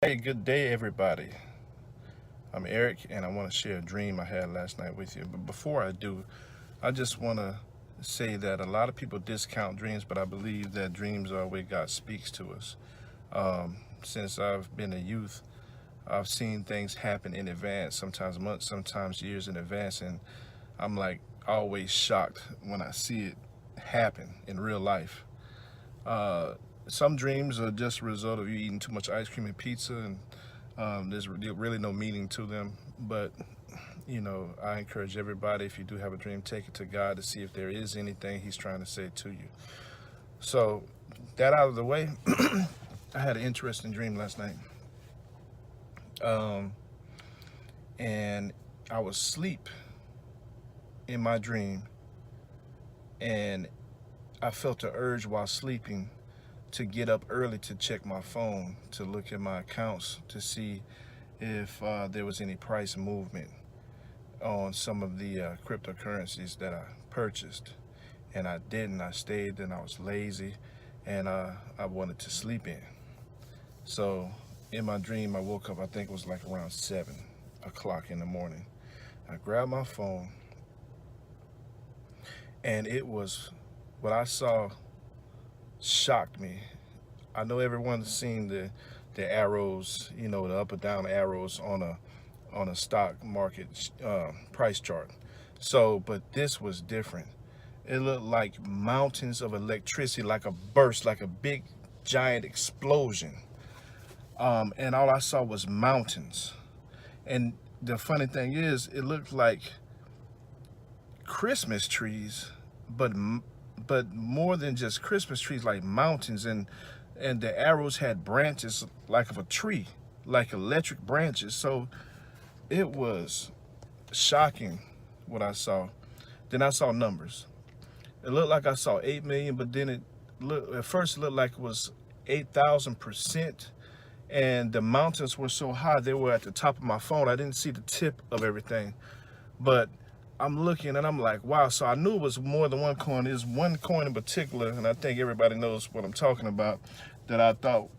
Hey, good day, everybody. I'm Eric, and I want to share a dream I had last night with you. But before I do, I just want to say that a lot of people discount dreams, but I believe that dreams are where God speaks to us. Since I've been a youth, I've seen things happen in advance, sometimes months, sometimes years in advance, and I'm like always shocked when I see it happen in real life. Uh, some dreams are just a result of you eating too much ice cream and pizza, and there's really no meaning to them. But I encourage everybody, if you do have a dream, take it to God to see if there is anything He's trying to say to you. So, that out of the way, I had an interesting dream last night, um, and I was asleep in my dream, and I felt the urge while sleeping to get up early to check my phone, to look at my accounts to see if there was any price movement on some of the cryptocurrencies that I purchased. And I didn't. I stayed and I was lazy, and I wanted to sleep in. So in my dream, I woke up, I think it was like around 7 o'clock in the morning. I grabbed my phone, and it was what I saw shocked me. I know everyone's seen the arrows, the up and down arrows on a stock market price chart. So, but this was different. It looked like mountains of electricity, like a burst, like a big giant explosion. And all I saw was mountains. And the funny thing is, it looked like Christmas trees, but more than just Christmas trees, like mountains, and the arrows had branches like of a tree, like electric branches. So it was shocking what I saw. Then I saw numbers. It looked like I saw 8 million, but then at first it looked like it was 8,000%. And the mountains were so high, they were at the top of my phone. I didn't see the tip of everything, but I'm looking and I'm like, wow. So I knew it was more than one coin. There's one coin in particular, and I think everybody knows what I'm talking about, that I thought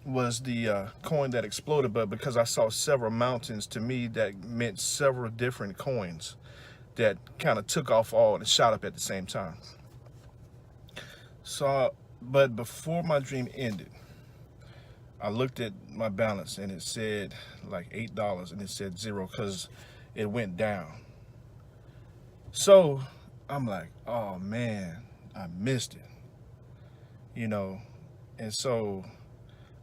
was the coin that exploded. But because I saw several mountains, to me that meant several different coins that kind of took off all and shot up at the same time. So, but before my dream ended, I looked at my balance and it said like $8, and it said zero because it went down. So I'm like, oh man, I missed it, you know. And so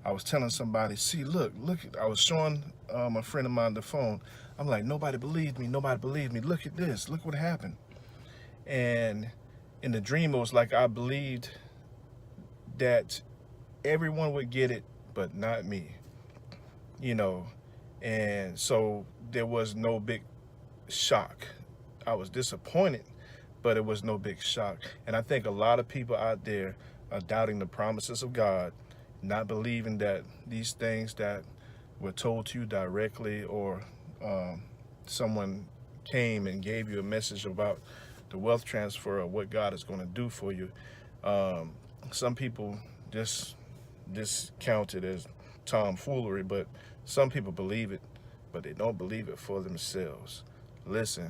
I was telling somebody, see, look, I was showing a friend of mine the phone. I'm like, nobody believed me. Nobody believed me. Look at this. Look what happened. And in the dream, it was like I believed that everyone would get it, but not me, you know. And so there was no big shock. I was disappointed, but it was no big shock. And I think a lot of people out there are doubting the promises of God, not believing that these things that were told to you directly, or someone came and gave you a message about the wealth transfer or what God is going to do for you. Some people just discount it as tomfoolery, but some people believe it, but they don't believe it for themselves. Listen,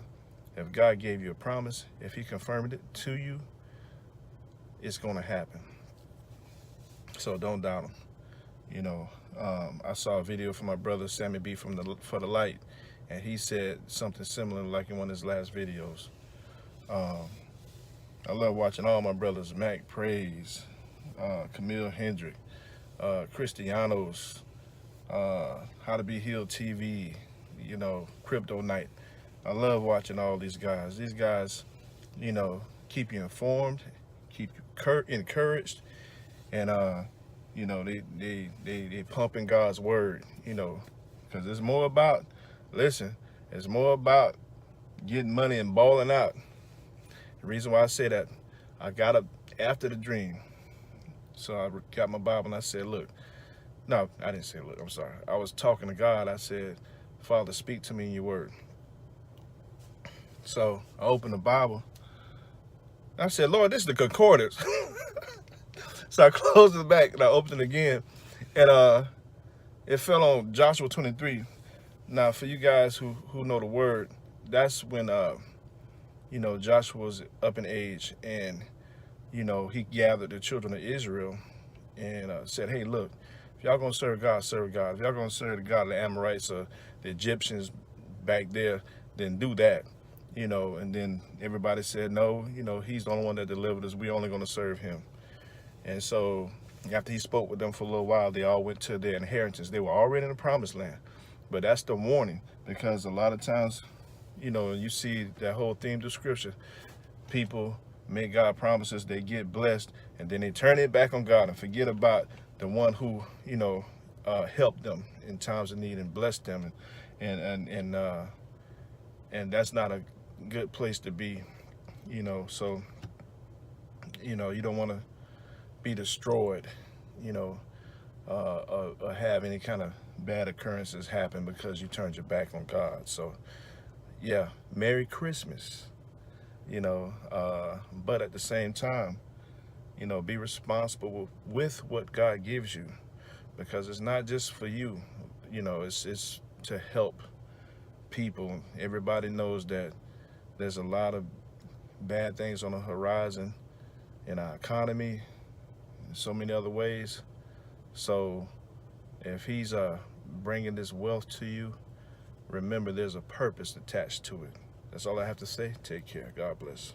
if God gave you a promise, if He confirmed it to you, it's going to happen. So don't doubt Him. I saw a video from my brother Sammy B for the light, and he said something similar like in one of his last videos. I love watching all my brothers, Mac Praise, Camille Hendrick, Christianos, How to Be Healed TV, Crypto Night. I love watching all these guys. These guys, keep you informed, keep you encouraged, and they pumping God's word, because it's more about, listen, it's more about getting money and balling out. The reason why I say that, I got up after the dream, so I got my Bible and I said, look, no, I didn't say look, I'm sorry. I was talking to God. I said, Father, speak to me in your word. So I opened the Bible. I said, Lord, this is the concordance. So I closed it back and I opened it again. And It fell on Joshua 23. Now, for you guys who know the word, that's when Joshua was up in age, and he gathered the children of Israel and said, "Hey, look, if y'all gonna serve God, serve God. If y'all gonna serve the God of the Amorites or the Egyptians back there, then do that." And then everybody said, "No, he's the only one that delivered us. We only gonna serve him." And so after he spoke with them for a little while, they all went to their inheritance. They were already in the promised land. But that's the warning, because a lot of times, you see that whole theme to scripture, people make God promises, they get blessed, and then they turn it back on God and forget about the one who, helped them in times of need and blessed them. And that's not a good place to be, so, you don't want to be destroyed, have any kind of bad occurrences happen because you turned your back on God. So, yeah, Merry Christmas, but at the same time, be responsible with what God gives you, because it's not just for you, it's to help people. Everybody knows that there's a lot of bad things on the horizon in our economy, in so many other ways. So if he's bringing this wealth to you, remember there's a purpose attached to it. That's all I have to say. Take care. God bless.